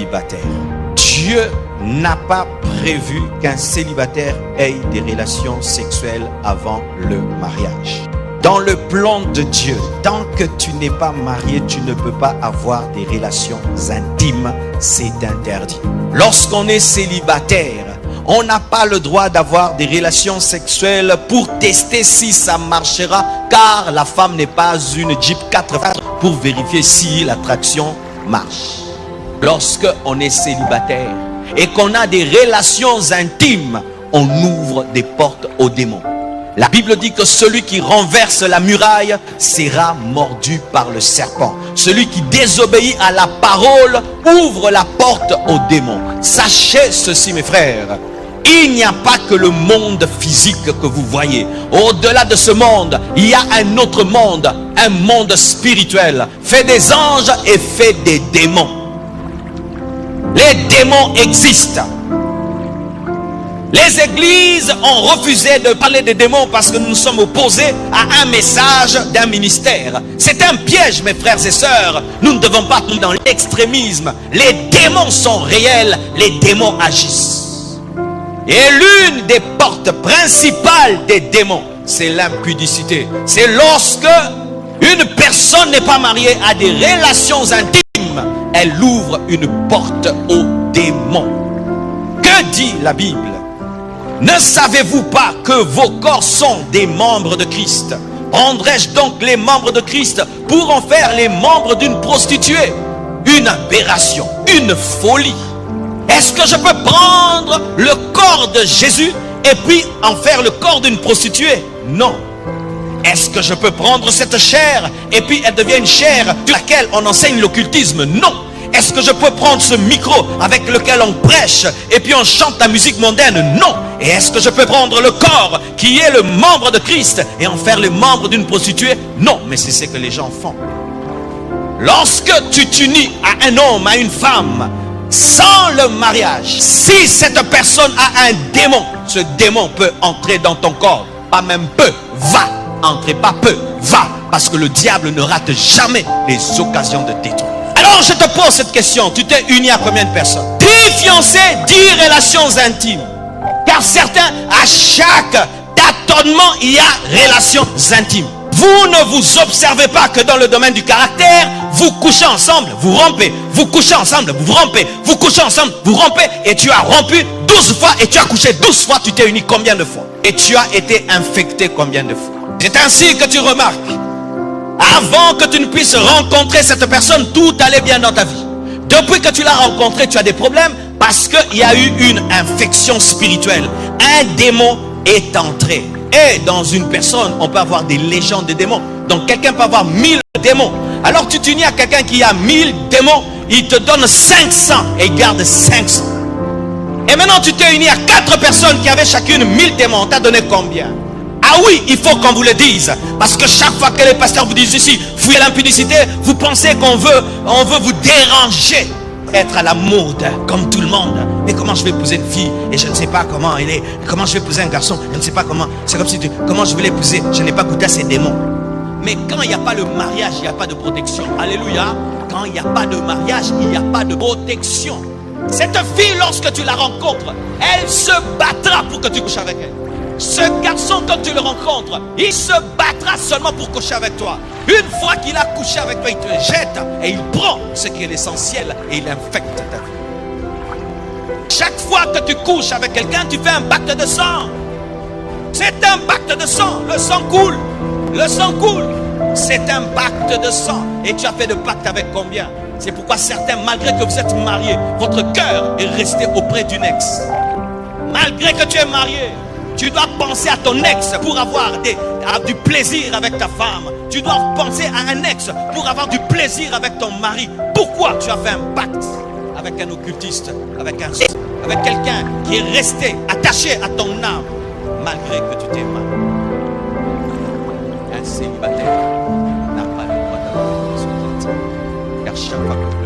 célibataire. Dieu n'a pas prévu qu'un célibataire ait des relations sexuelles avant le mariage. Dans le plan de Dieu, tant que tu n'es pas marié, tu ne peux pas avoir des relations intimes. C'est interdit. Lorsqu'on est célibataire, on n'a pas le droit d'avoir des relations sexuelles pour tester si ça marchera, car la femme n'est pas une Jeep 4x4 pour vérifier si l'attraction marche. Lorsqu'on est célibataire et qu'on a des relations intimes, on ouvre des portes aux démons. La Bible dit que celui qui renverse la muraille sera mordu par le serpent. Celui qui désobéit à la parole ouvre la porte aux démons. Sachez ceci, mes frères. Il n'y a pas que le monde physique que vous voyez. Au-delà de ce monde, il y a un autre monde, un monde spirituel, fait des anges et fait des démons. Les démons existent. Les églises ont refusé de parler des démons parce que nous nous sommes opposés à un message d'un ministère. C'est un piège, mes frères et sœurs. Nous ne devons pas tomber dans l'extrémisme. Les démons sont réels, les démons agissent. Et l'une des portes principales des démons, c'est l'impudicité. C'est lorsque une personne n'est pas mariée, a des relations intimes, elle ouvre une porte aux démons. Que dit la Bible? Ne savez-vous pas que vos corps sont des membres de Christ? Prendrais-je donc les membres de Christ pour en faire les membres d'une prostituée? Une aberration, une folie. Est-ce que je peux prendre le corps de Jésus et puis en faire le corps d'une prostituée? Non. Est-ce que je peux prendre cette chair et puis elle devient une chair de laquelle on enseigne l'occultisme? Non. Est-ce que je peux prendre ce micro avec lequel on prêche et puis on chante la musique mondaine? Non. Et est-ce que je peux prendre le corps qui est le membre de Christ et en faire le membre d'une prostituée? Non. Mais c'est ce que les gens font. Lorsque tu t'unis à un homme, à une femme, sans le mariage, si cette personne a un démon, ce démon peut entrer dans ton corps. Pas même peu, va entrer, pas peu, va. Parce que le diable ne rate jamais les occasions de détruire. Alors je te pose cette question, tu t'es uni à combien de personnes? 10 fiancés, 10 relations intimes. Car certains, à chaque tâtonnement, il y a relations intimes. Vous ne vous observez pas que dans le domaine du caractère, vous couchez ensemble, vous rompez. Vous couchez ensemble, vous rompez. Vous couchez ensemble, vous rompez. Et tu as rompu 12 fois et tu as couché 12 fois. Tu t'es uni combien de fois? Et tu as été infecté combien de fois? C'est ainsi que tu remarques. Avant que tu ne puisses rencontrer cette personne, tout allait bien dans ta vie. Depuis que tu l'as rencontré, tu as des problèmes parce qu'il y a eu une infection spirituelle. Un démon est entré. Et dans une personne, on peut avoir des légions de démons. Donc quelqu'un peut avoir 1000 démons. Alors tu t'unis à quelqu'un qui a 1000 démons, il te donne 500 et il garde 500. Et maintenant tu t'es uni à 4 personnes qui avaient chacune 1000 démons. On t'a donné combien? Ah oui, il faut qu'on vous le dise. Parce que chaque fois que les pasteurs vous disent ici, fouillez l'impudicité, vous pensez qu'on veut vous déranger. Être à la mode comme tout le monde. Mais comment je vais épouser une fille et je ne sais pas comment elle est? Comment je vais épouser un garçon? Je ne sais pas comment. C'est comme si comment je vais l'épouser? Je n'ai pas goûté à ces démons. Mais quand il n'y a pas le mariage, il n'y a pas de protection. Alléluia. Quand il n'y a pas de mariage, il n'y a pas de protection. Cette fille, lorsque tu la rencontres, elle se battra pour que tu couches avec elle. Ce garçon, quand tu le rencontres, il se battra seulement pour coucher avec toi. Une fois qu'il a couché avec toi, il te jette et il prend ce qui est l'essentiel et il infecte ta vie. Chaque fois que tu couches avec quelqu'un, tu fais un pacte de sang. C'est un pacte de sang. Le sang coule. Le sang coule. C'est un pacte de sang. Et tu as fait de pacte avec combien? C'est pourquoi certains, malgré que vous êtes mariés, votre cœur est resté auprès d'une ex. Malgré que tu es marié, tu dois penser à ton ex pour avoir du plaisir avec ta femme. Tu dois penser à un ex pour avoir du plaisir avec ton mari. Pourquoi tu as fait un pacte avec un occultiste, avec quelqu'un qui est resté attaché à ton âme, malgré que tu t'es marié? Un célibataire n'a pas le droit d'avoir des choses intimes. Car chaque fois que